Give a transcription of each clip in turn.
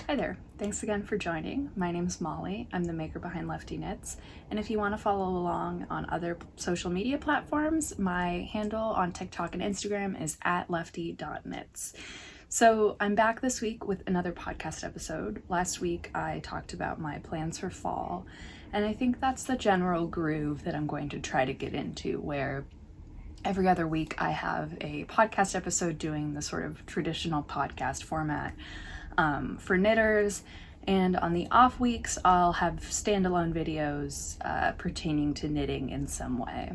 Hi there, thanks again for joining. My name's Molly, I'm the maker behind Lefty Knits, and if you want to follow along on other social media platforms, my handle on TikTok and Instagram is @lefty.knits. So I'm back this week with another podcast episode. Last week I talked about my plans for fall, and I think that's the general groove that I'm going to try to get into, where every other week I have a podcast episode doing the sort of traditional podcast format for knitters, and on the off weeks I'll have standalone videos pertaining to knitting in some way.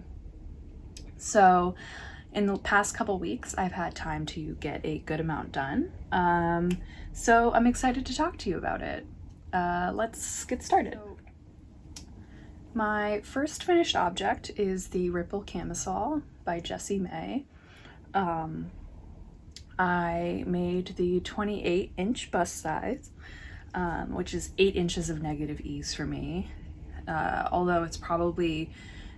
So in the past couple weeks I've had time to get a good amount done, so I'm excited to talk to you about it. Let's get started. My first finished object is the Ripple Camisole by Jessie Mae. I made the 28-inch bust size, which is 8 inches of negative ease for me, although it's probably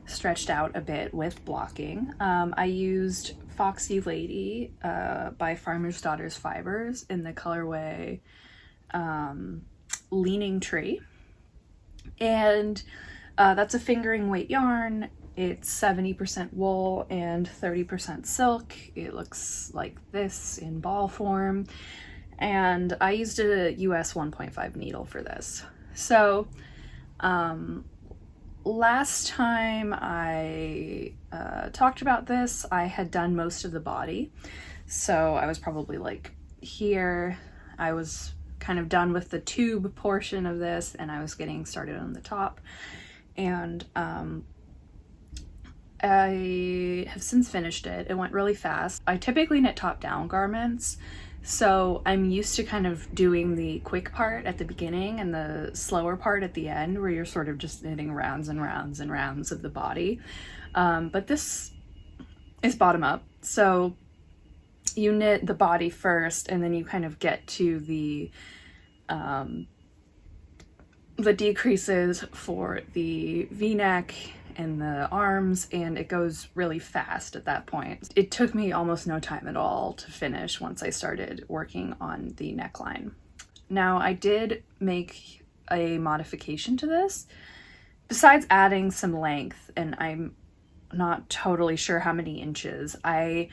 stretched out a bit with blocking. I used Foxy Lady by Farmer's Daughters Fibers in the colorway Leaning Tree, and that's a fingering weight yarn. It's 70% wool and 30% silk. It looks like this in ball form, and I used a US 1.5 needle for this. So last time I talked about this, I had done most of the body, so I was probably like here. I was kind of done with the tube portion of this, and I was getting started on the top, and I have since finished it. It went really fast. I typically knit top-down garments, so I'm used to kind of doing the quick part at the beginning and the slower part at the end, where you're sort of just knitting rounds and rounds and rounds of the body. But this is bottom up, so you knit the body first, and then you kind of get to the decreases for the V-neck and the arms, and it goes really fast at that point. It took me almost no time at all to finish once I started working on the neckline. Now, I did make a modification to this. Besides adding some length, and I'm not totally sure how many inches, I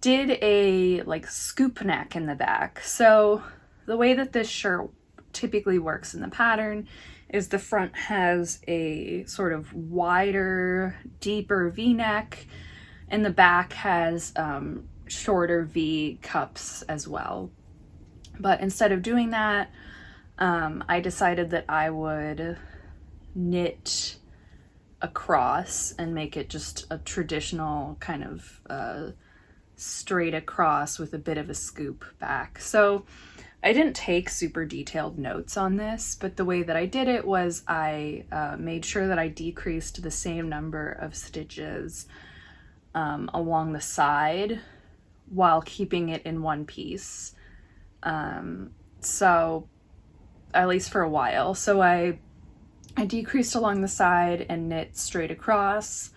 did a scoop neck in the back. So the way that this shirt typically works in the pattern is the front has a sort of wider, deeper V-neck, and the back has shorter V cups as well. But instead of doing that, I decided that I would knit across and make it just a traditional kind of straight across with a bit of a scoop back. So I didn't take super detailed notes on this, but the way that I did it was I made sure that I decreased the same number of stitches along the side while keeping it in one piece. So at least for a while. So I decreased along the side and knit straight across.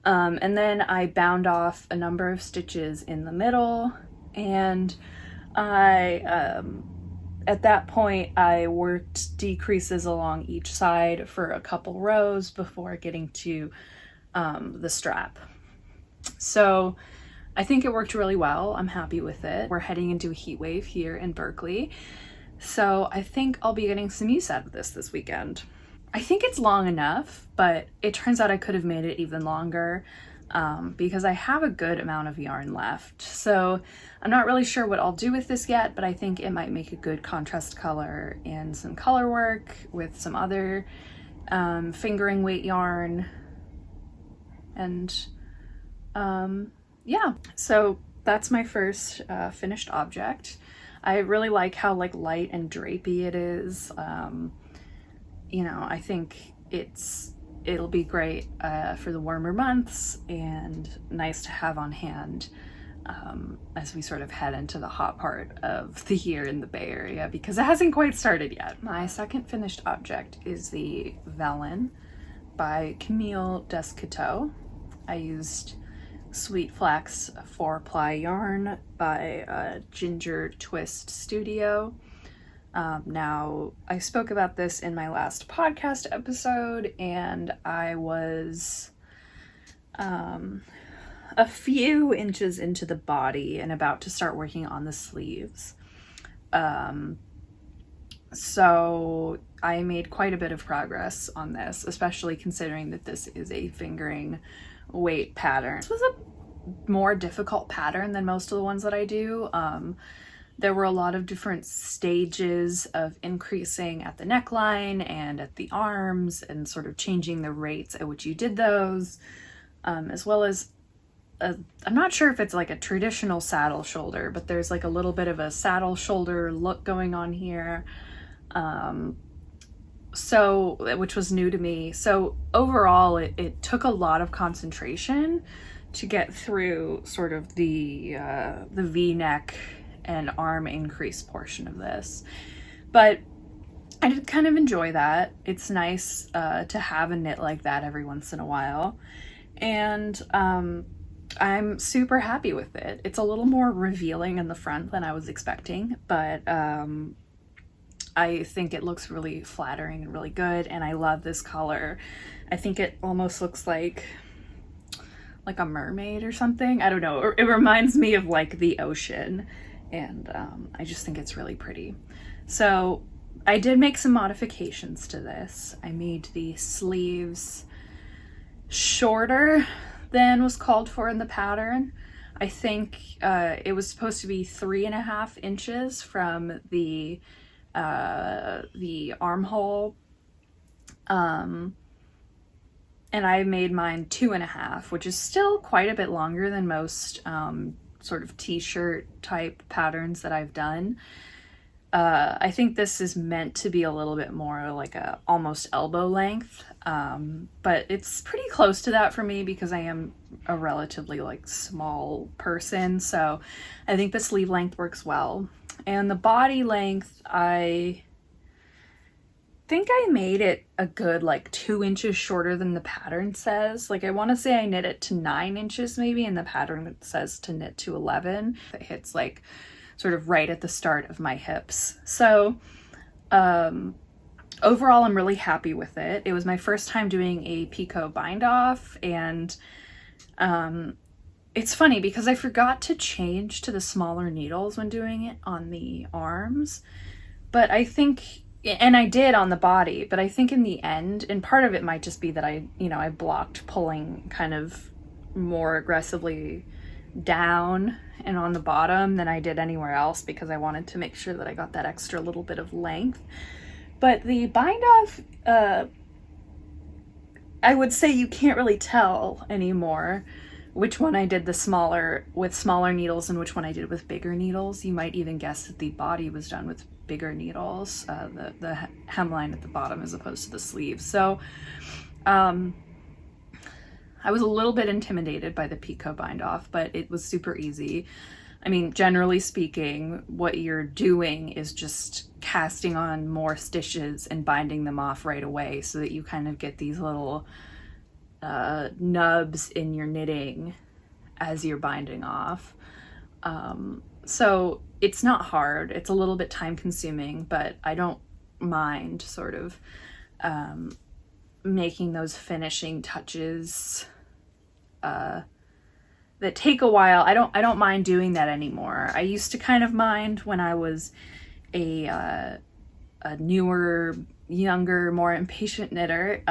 And then I bound off a number of stitches in the middle, and at that point I worked decreases along each side for a couple rows before getting to the strap. So I think it worked really well. I'm happy with it. We're heading into a heat wave here in Berkeley, so I think I'll be getting some use out of this weekend. I think it's long enough, but it turns out I could have made it even longer because I have a good amount of yarn left. So I'm not really sure what I'll do with this yet, but I think it might make a good contrast color and some color work with some other fingering weight yarn. And yeah, so that's my first finished object. I really like how light and drapey it is. I think it'll be great for the warmer months and nice to have on hand as we sort of head into the hot part of the year in the Bay Area, because it hasn't quite started yet. My second finished object is the Vellon by Camille Descoteaux. I used Sweet Flax 4-ply yarn by Ginger Twist Studio. Now, I spoke about this in my last podcast episode, and I was a few inches into the body and about to start working on the sleeves. So I made quite a bit of progress on this, especially considering that this is a fingering weight pattern. This was a more difficult pattern than most of the ones that I do. There were a lot of different stages of increasing at the neckline and at the arms and sort of changing the rates at which you did those, as well as I'm not sure if it's like a traditional saddle shoulder, but there's like a little bit of a saddle shoulder look going on here. Which was new to me. So overall, it took a lot of concentration to get through sort of the V-neck and arm increase portion of this. But I did kind of enjoy that. It's nice to have a knit like that every once in a while. And I'm super happy with it. It's a little more revealing in the front than I was expecting, but I think it looks really flattering and really good, and I love this color. I think it almost looks like a mermaid or something. I don't know. It reminds me of like the ocean, and I just think it's really pretty. So I did make some modifications to this. I made the sleeves shorter than was called for in the pattern. I think it was supposed to be 3.5 inches from the armhole, and I made mine 2.5, which is still quite a bit longer than most sort of t-shirt type patterns that I've done. I think this is meant to be a little bit more like a almost elbow length, but it's pretty close to that for me because I am a relatively like small person, so I think the sleeve length works well. And the body length, I think I made it a good like 2 inches shorter than the pattern says. Like I want to say I knit it to 9 inches maybe, and the pattern says to knit to 11. It hits like sort of right at the start of my hips. So overall, I'm really happy with it. It was my first time doing a picot bind off, and it's funny because I forgot to change to the smaller needles when doing it on the arms, but I think, and I did on the body, but I think in the end, and part of it might just be that I blocked pulling kind of more aggressively down and on the bottom than I did anywhere else because I wanted to make sure that I got that extra little bit of length. But the bind off, I would say you can't really tell anymore which one I did with smaller needles and which one I did with bigger needles. You might even guess that the body was done with bigger needles, the hemline at the bottom as opposed to the sleeves. So I was a little bit intimidated by the picot bind off, but it was super easy. I mean, generally speaking, what you're doing is just casting on more stitches and binding them off right away so that you kind of get these little nubs in your knitting as you're binding off. So it's not hard. It's a little bit time consuming, but I don't mind sort of making those finishing touches that take a while. I don't mind doing that anymore. I used to kind of mind when I was a newer, younger, more impatient knitter.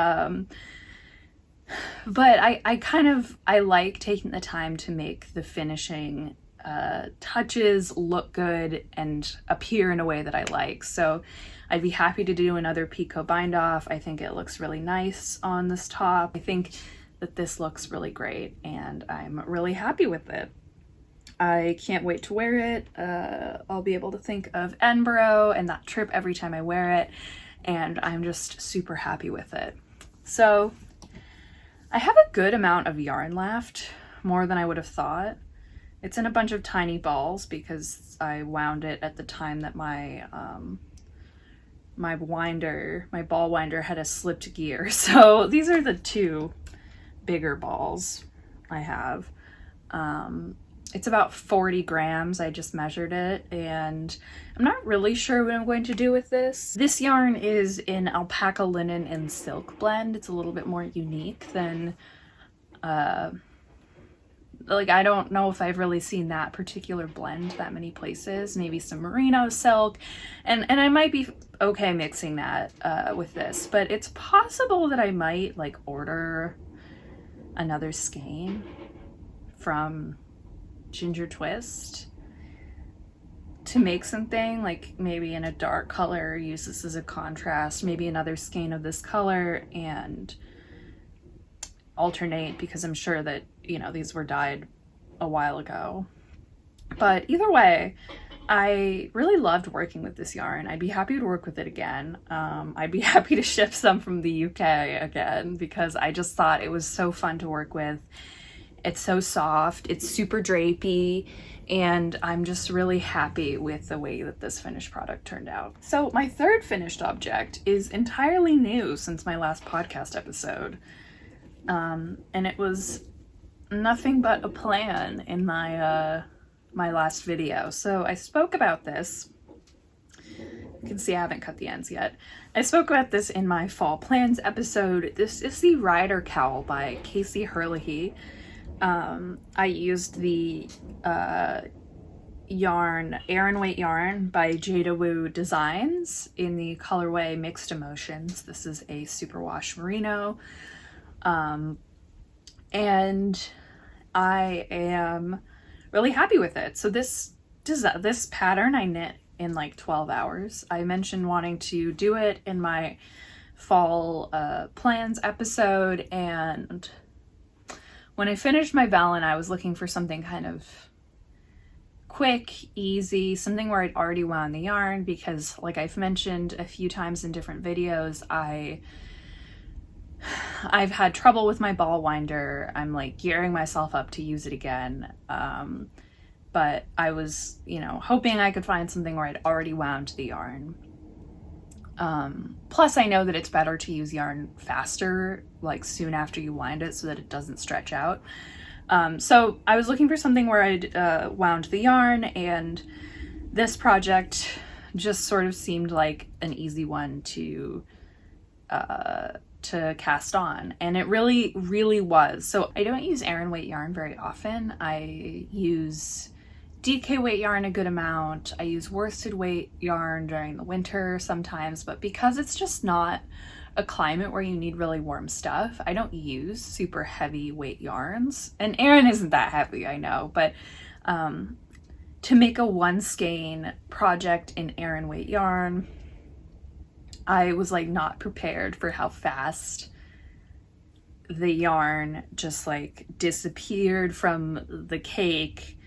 But I like taking the time to make the finishing touches look good and appear in a way that I like. So I'd be happy to do another picot bind off. I think it looks really nice on this top. I think that this looks really great and I'm really happy with it. I can't wait to wear it. I'll be able to think of Edinburgh and that trip every time I wear it, and I'm just super happy with it. So I have a good amount of yarn left, more than I would have thought. It's in a bunch of tiny balls because I wound it at the time that my my ball winder had a slipped gear. So these are the two bigger balls I have. It's about 40 grams. I just measured it, and I'm not really sure what I'm going to do with this. This yarn is in alpaca, linen, and silk blend. It's a little bit more unique than, like, I don't know if I've really seen that particular blend that many places. Maybe some merino silk, and I might be okay mixing that with this, but it's possible that I might like order another skein from Ginger Twist to make something, like maybe in a dark color, use this as a contrast, maybe another skein of this color, and alternate, because I'm sure that, you know, these were dyed a while ago. But either way, I really loved working with this yarn. I'd be happy to work with it again. I'd be happy to ship some from the UK again, because I just thought it was so fun to work with. It's so soft, it's super drapey, and I'm just really happy with the way that this finished product turned out. So my third finished object is entirely new since my last podcast episode. And it was nothing but a plan in my my last video. So I spoke about this. You can see I haven't cut the ends yet. I spoke about this in my fall plans episode. This is the Rider Cowl by Casey Herlihy. I used the yarn, Aran Weight yarn by Jada Woo Designs in the colorway Mixed Emotions. This is a superwash merino. And I am really happy with it. So this pattern I knit in like 12 hours. I mentioned wanting to do it in my fall plans episode, and when I finished my vellum, I was looking for something kind of quick, easy, something where I'd already wound the yarn, because like I've mentioned a few times in different videos, I've had trouble with my ball winder. I'm like gearing myself up to use it again. But I was, you know, hoping I could find something where I'd already wound the yarn. Plus I know that it's better to use yarn faster, like soon after you wind it, so that it doesn't stretch out. So I was looking for something where I'd wound the yarn, and this project just sort of seemed like an easy one to cast on, and it really, really was. So I don't use Aran weight yarn very often. I use DK weight yarn a good amount. I use worsted weight yarn during the winter sometimes, but because it's just not a climate where you need really warm stuff, I don't use super heavy weight yarns. And Aran isn't that heavy, I know, but to make a one skein project in Aran weight yarn, I was like not prepared for how fast the yarn just like disappeared from the cake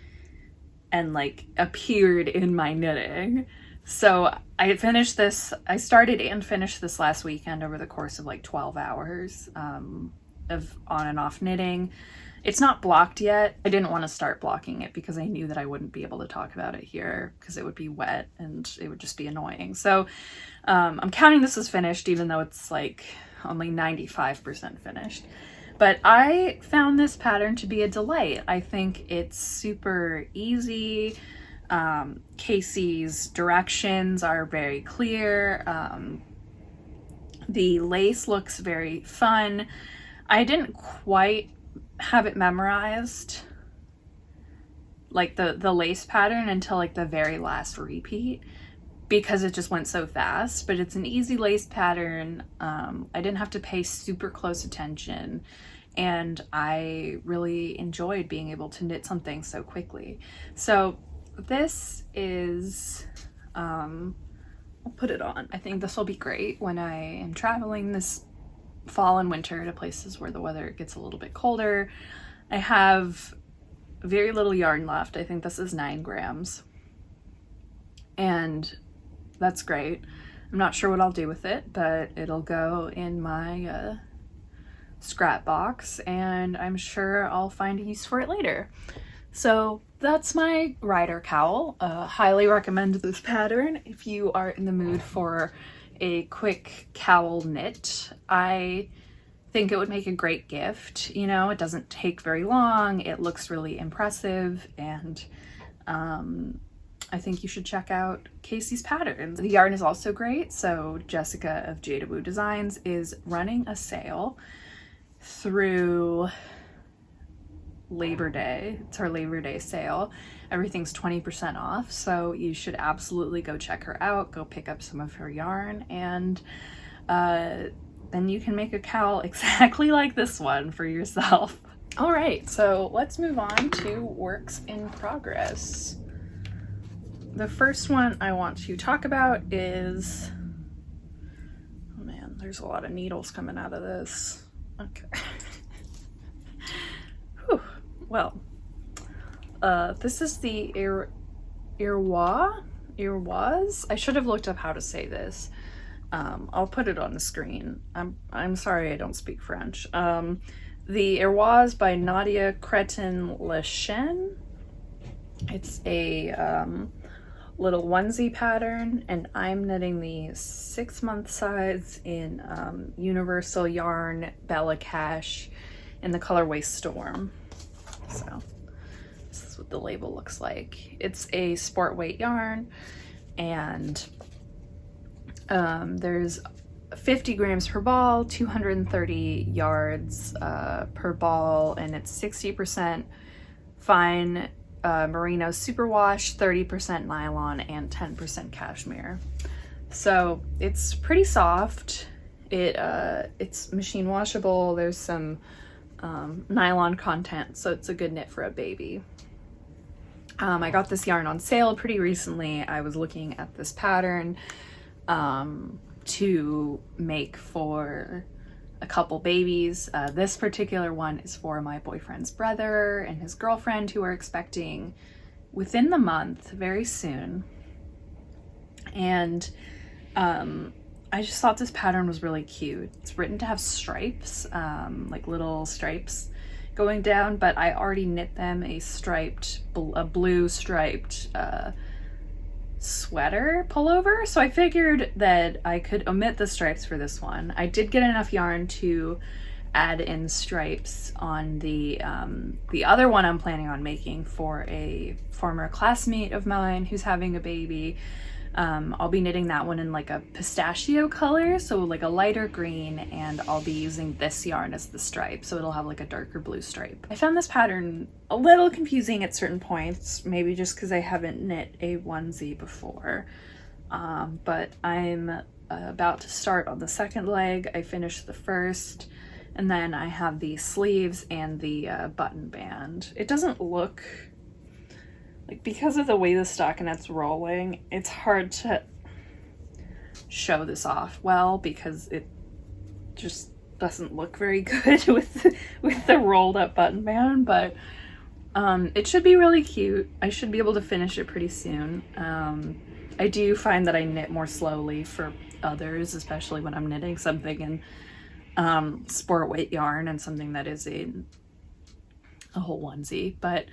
and like appeared in my knitting. So I started and finished this last weekend over the course of like 12 hours of on and off knitting. It's not blocked yet. I didn't want to start blocking it because I knew that I wouldn't be able to talk about it here because it would be wet and it would just be annoying. So I'm counting this as finished, even though it's like only 95% finished. But I found this pattern to be a delight. I think it's super easy. Casey's directions are very clear. The lace looks very fun. I didn't quite have it memorized, like the lace pattern, until like the very last repeat, because it just went so fast. But it's an easy lace pattern. I didn't have to pay super close attention, and I really enjoyed being able to knit something so quickly. So this is, I'll put it on. I think this will be great when I am traveling this fall and winter to places where the weather gets a little bit colder. I have very little yarn left. I think this is 9 grams. And that's great. I'm not sure what I'll do with it, but it'll go in my scrap box, and I'm sure I'll find a use for it later. So that's my Rider Cowl. Highly recommend this pattern if you are in the mood for a quick cowl knit. I think it would make a great gift. You know, it doesn't take very long, it looks really impressive, and I think you should check out Casey's patterns. The yarn is also great. So Jessica of Jada Woo Designs is running a sale through Labor Day. It's her Labor Day sale. Everything's 20% off, so you should absolutely go check her out, go pick up some of her yarn, and then you can make a cowl exactly like this one for yourself. All right, so let's move on to works in progress. The first one I want to talk about is, oh man, there's a lot of needles coming out of this. Okay. Whew. Well, this is the Irwas. I should have looked up how to say this. I'll put it on the screen. I'm sorry I don't speak French. The Irwas by Nadia Cretin-Lechen. It's a little onesie pattern, and I'm knitting the 6-month size in Universal Yarn Bella Cash in the colorway Storm. So this is what the label looks like. It's a sport weight yarn, and there's 50 grams per ball, 230 yards per ball, and it's 60% fine merino superwash, 30% nylon, and 10% cashmere. So it's pretty soft. It's machine washable. There's some nylon content, so it's a good knit for a baby. I got this yarn on sale pretty recently. I was looking at this pattern to make for a couple babies. This particular one is for my boyfriend's brother and his girlfriend, who are expecting within the month, very soon. And I just thought this pattern was really cute. It's written to have stripes, like little stripes going down, but I already knit them a blue striped sweater pullover, so I figured that I could omit the stripes for this one. I did get enough yarn to add in stripes on the other one I'm planning on making for a former classmate of mine who's having a baby. I'll be knitting that one in like a pistachio color, so like a lighter green, and I'll be using this yarn as the stripe, so it'll have like a darker blue stripe. I found this pattern a little confusing at certain points, maybe just because I haven't knit a onesie before, but I'm about to start on the second leg. I finished the first, and then I have the sleeves and the button band. It doesn't look like, because of the way the stockinette's rolling, it's hard to show this off well because it just doesn't look very good with the rolled up button band, but it should be really cute. I should be able to finish it pretty soon. I do find that I knit more slowly for others, especially when I'm knitting something in sport weight yarn and something that is in a whole onesie, but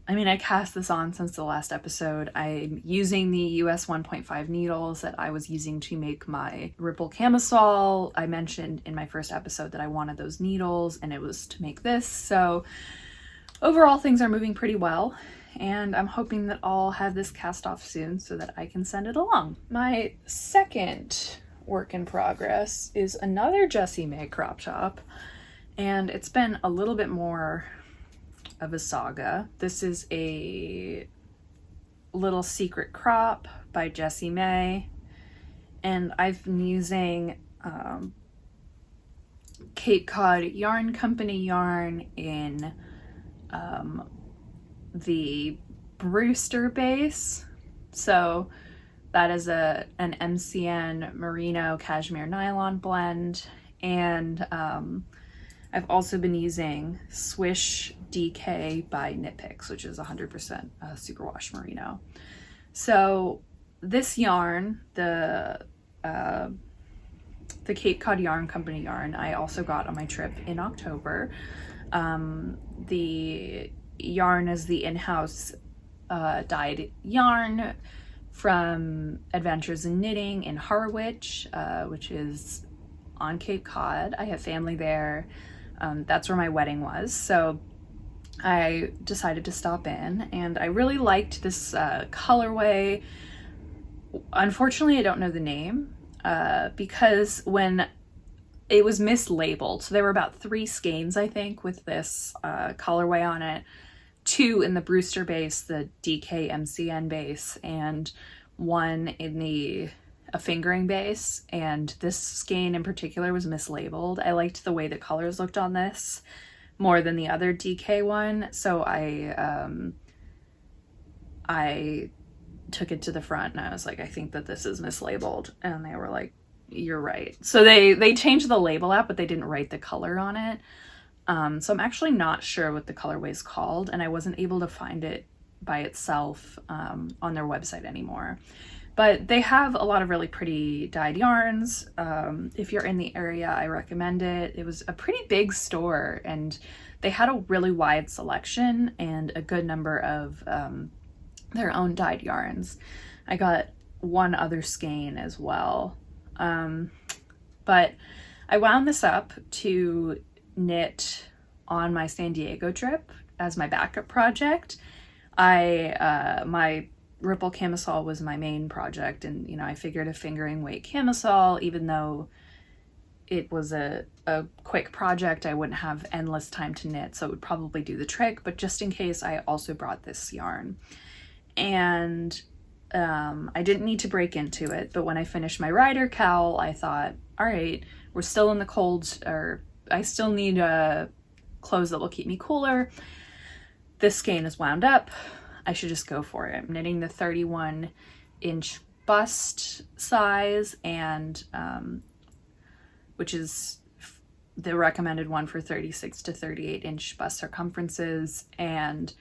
I mean, I cast this on since the last episode. I'm using the US 1.5 needles that I was using to make my ripple camisole. I mentioned in my first episode that I wanted those needles, and it was to make this. So overall, things are moving pretty well, and I'm hoping that I'll have this cast off soon so that I can send it along. My second work in progress is another Jessie Mae crop top, and it's been a little bit more of a saga. This is a little secret crop by Jessie Mae, and I've been using Cape Cod Yarn Company yarn in the Brewster base. So that is an MCN merino cashmere nylon blend, and I've also been using Swish DK by Knit Picks, which is 100% superwash merino. So this yarn, the Cape Cod Yarn Company yarn, I also got on my trip in October. The yarn is the in-house dyed yarn from Adventures in Knitting in Harwich, which is on Cape Cod. I have family there. That's where my wedding was. So I decided to stop in, and I really liked this colorway. Unfortunately, I don't know the name because when it was mislabeled, so there were about 3 skeins, I think, with this colorway on it. 2 in the Brewster base, the DK MCN base, and 1 in a fingering base, and this skein in particular was mislabeled. I liked the way the colors looked on this more than the other DK one, so I took it to the front and I was like, I think that this is mislabeled, and they were like, you're right. So they changed the label out, but they didn't write the color on it. So I'm actually not sure what the colorway is called, and I wasn't able to find it by itself on their website anymore. But they have a lot of really pretty dyed yarns. If you're in the area, I recommend it. It was a pretty big store, and they had a really wide selection and a good number of their own dyed yarns. I got 1 other skein as well. But I wound this up to knit on my San Diego trip as my backup project. My Ripple camisole was my main project, and I figured a fingering weight camisole, even though it was a quick project, I wouldn't have endless time to knit, so it would probably do the trick. But just in case, I also brought this yarn, and I didn't need to break into it. But when I finished my rider cowl, I thought, all right, we're still in the cold, or I still need clothes that will keep me cooler. This skein is wound up. I should just go for it. I'm knitting the 31-inch bust size, and which is the recommended one for 36 to 38-inch bust circumferences, and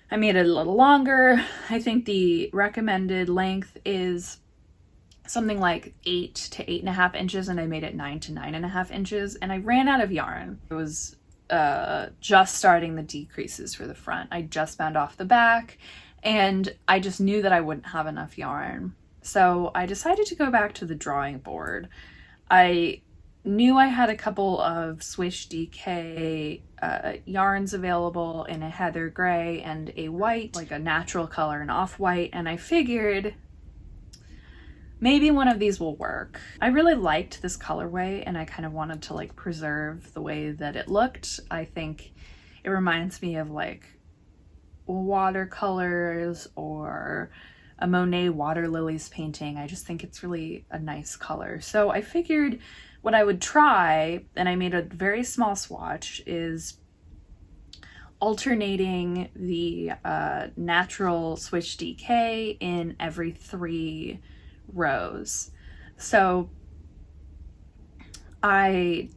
I made it a little longer. I think the recommended length is something like 8 to 8.5 inches, and I made it 9 to 9.5 inches, and I ran out of yarn. It was just starting the decreases for the front. I just bound off the back, and I just knew that I wouldn't have enough yarn. So I decided to go back to the drawing board. I knew I had a couple of Swish DK yarns available in a heather gray and a white, like a natural color, an off-white, and I figured maybe one of these will work. I really liked this colorway, and I kind of wanted to like preserve the way that it looked. I think it reminds me of like watercolors or a Monet water lilies painting. I just think it's really a nice color. So I figured what I would try, and I made a very small swatch, is alternating the natural Swish DK in every 3 rows. So I,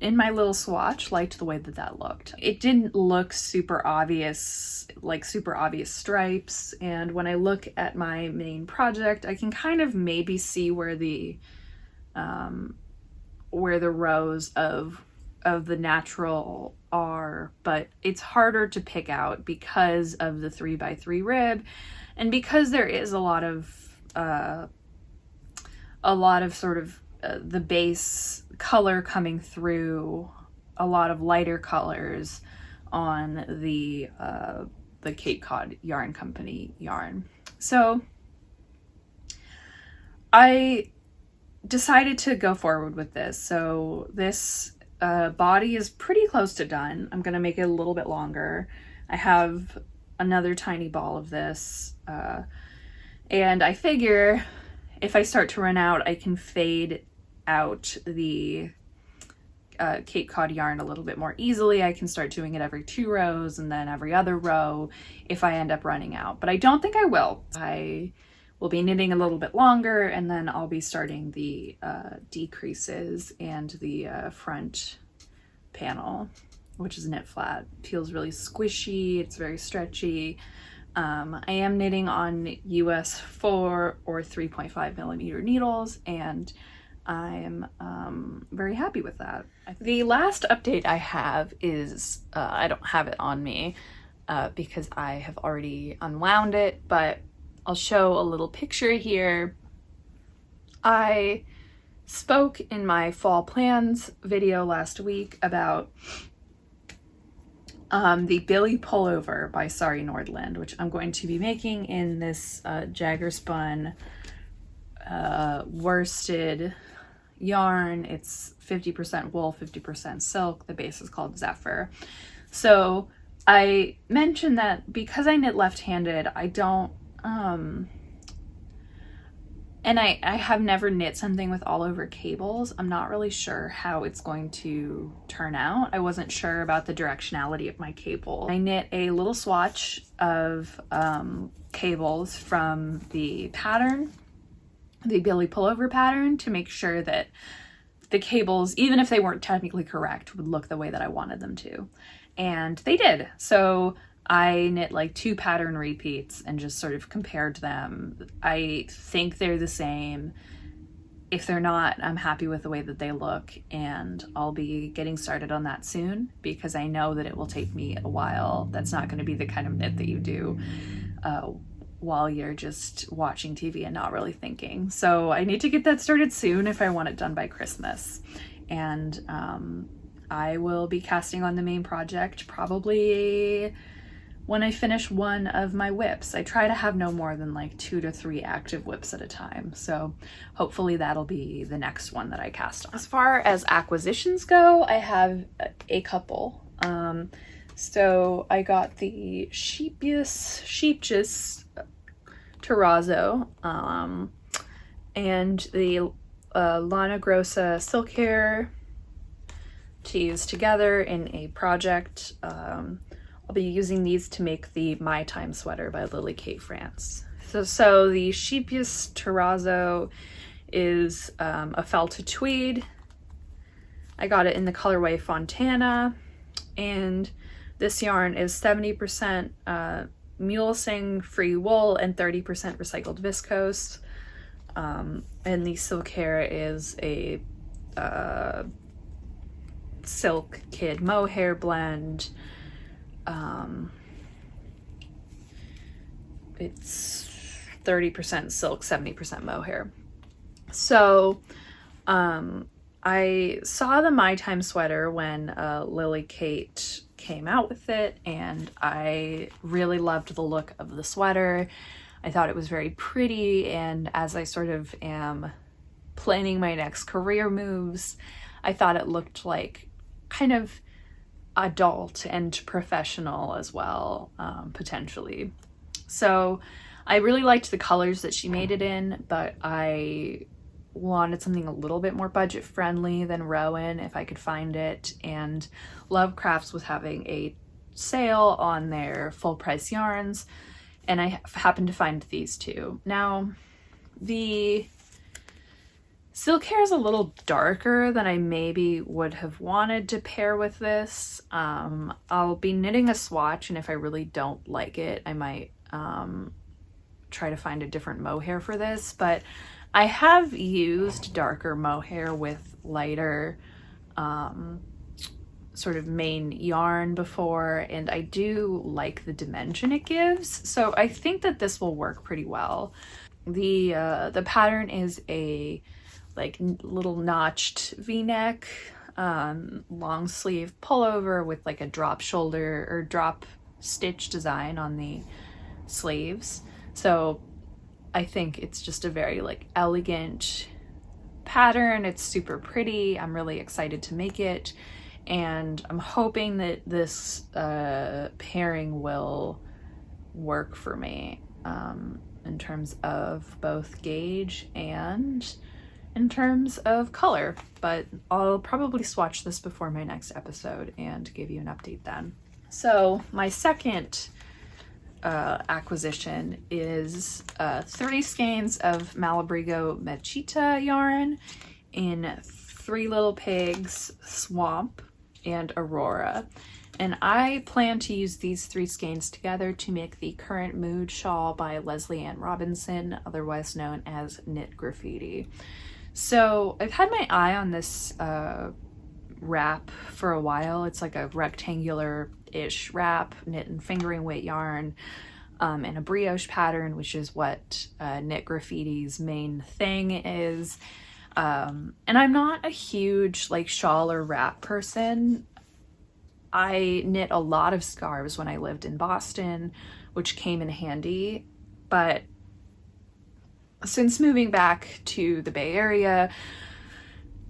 in my little swatch, liked the way that that looked. It didn't look super obvious, like super obvious stripes, and when I look at my main project, I can kind of maybe see where the rows of the natural are, but it's harder to pick out because of the 3x3 rib, and because there is a lot of sort of the base color coming through, a lot of lighter colors on the Cape Cod Yarn Company yarn. So I decided to go forward with this. So this body is pretty close to done. I'm gonna make it a little bit longer. I have another tiny ball of this, and I figure if I start to run out, I can fade out the Cape Cod yarn a little bit more easily. I can start doing it every 2 rows and then every other row if I end up running out. But I don't think I will. I will be knitting a little bit longer, and then I'll be starting the decreases and the front panel, which is knit flat. Feels really squishy. It's very stretchy. I am knitting on US 4 or 3.5 millimeter needles, and I'm very happy with that. The last update I have is, I don't have it on me because I have already unwound it, but I'll show a little picture here. I spoke in my fall plans video last week about the Billy Pullover by Sari Nordland, which I'm going to be making in this Jagger Spun worsted yarn. It's 50% wool, 50% silk. The base is called Zephyr. So I mentioned that because I knit left-handed, I don't, and I have never knit something with all over cables. I'm not really sure how it's going to turn out. I wasn't sure about the directionality of my cable. I knit a little swatch of cables from the pattern, the Billy Pullover pattern, to make sure that the cables, even if they weren't technically correct, would look the way that I wanted them to. And they did. So I knit like 2 pattern repeats and just sort of compared them. I think they're the same. If they're not, I'm happy with the way that they look, and I'll be getting started on that soon because I know that it will take me a while. That's not going to be the kind of knit that you do while you're just watching TV and not really thinking. So I need to get that started soon if I want it done by Christmas. And I will be casting on the main project probably when I finish one of my whips. I try to have no more than like 2 to 3 active whips at a time. So hopefully that'll be the next one that I cast on. As far as acquisitions go, I have a couple. So I got the Sheepjes terrazzo and the Lana Grossa silk hair to use together in a project. I'll be using these to make the My Time sweater by Lily Kate France. So the Sheepjes terrazzo is a felted tweed. I got it in the colorway Fontana, and this yarn is 70% mulesing free wool and 30% recycled viscose. And the silk hair is a silk kid mohair blend. It's 30% silk, 70% mohair. So I saw the My Time sweater when Lily Kate came out with it, and I really loved the look of the sweater. I thought it was very pretty, and as I sort of am planning my next career moves, I thought it looked like kind of adult and professional as well, potentially. So I really liked the colors that she made it in, but I wanted something a little bit more budget friendly than Rowan if I could find it, and Love Crafts was having a sale on their full price yarns, and I happened to find these two. Now the silk hair is a little darker than I maybe would have wanted to pair with this. I'll be knitting a swatch, and if I really don't like it, I might try to find a different mohair for this, but I have used darker mohair with lighter sort of main yarn before, and I do like the dimension it gives, so I think that this will work pretty well. The pattern is a like little notched v-neck, long sleeve pullover with like a drop shoulder or drop stitch design on the sleeves. So I think it's just a very like elegant pattern. It's super pretty. I'm really excited to make it, and I'm hoping that this pairing will work for me in terms of both gauge and in terms of color. But I'll probably swatch this before my next episode and give you an update then. So my second acquisition is 3 skeins of Malabrigo Mechita yarn in Three Little Pigs, Swamp, and Aurora. And I plan to use these 3 skeins together to make the Current Mood shawl by Leslie Ann Robinson, otherwise known as Knit Graffiti. So I've had my eye on this wrap for a while. It's like a rectangular-ish wrap, knit in fingering weight yarn, in a brioche pattern, which is what Knit Graffiti's main thing is. And I'm not a huge like shawl or wrap person. I knit a lot of scarves when I lived in Boston, which came in handy, but since moving back to the Bay Area,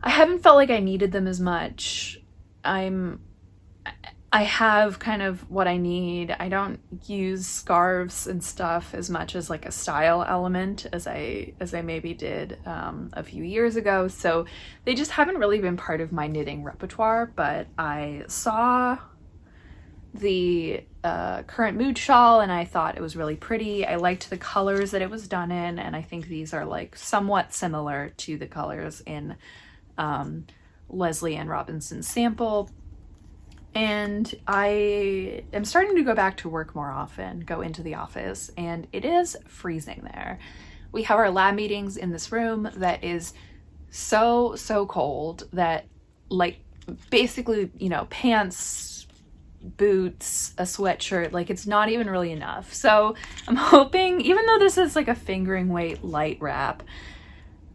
I haven't felt like I needed them as much. I have kind of what I need. I don't use scarves and stuff as much as like a style element as I maybe did a few years ago. So they just haven't really been part of my knitting repertoire, but I saw the current mood shawl and I thought it was really pretty. I liked the colors that it was done in, and I think these are like somewhat similar to the colors in Leslie Ann Robinson's sample. And I am starting to go back to work more often, go into the office, and it is freezing there. We have our lab meetings in this room that is so cold that like basically, you know, pants, boots, a sweatshirt, like it's not even really enough. So I'm hoping, even though this is like a fingering weight light wrap,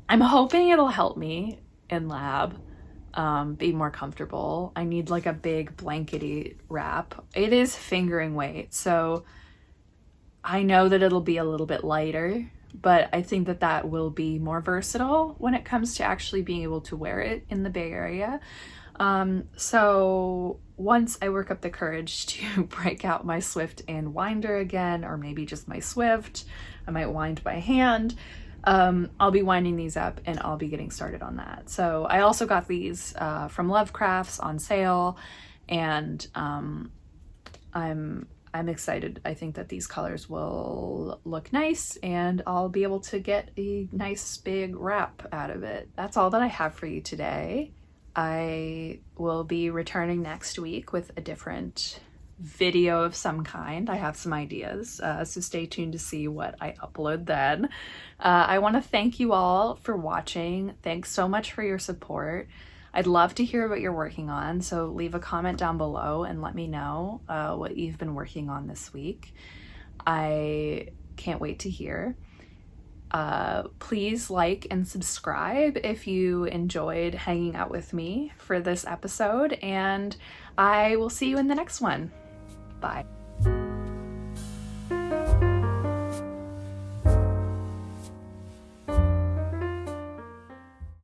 I'm hoping it'll help me in lab be more comfortable. I need like a big blankety wrap. It is fingering weight, so I know that it'll be a little bit lighter, but I think that that will be more versatile when it comes to actually being able to wear it in the Bay Area. So once I work up the courage to break out my Swift and winder again, or maybe just my Swift, I might wind by hand, I'll be winding these up and I'll be getting started on that. So I also got these from Lovecrafts on sale, and I'm excited. I think that these colors will look nice and I'll be able to get a nice big wrap out of it. That's all that I have for you today. I will be returning next week with a different video of some kind. I have some ideas, so stay tuned to see what I upload then. I want to thank you all for watching. Thanks so much for your support. I'd love to hear what you're working on, so leave a comment down below and let me know what you've been working on this week. I can't wait to hear. Please like and subscribe if you enjoyed hanging out with me for this episode, and I will see you in the next one. Bye.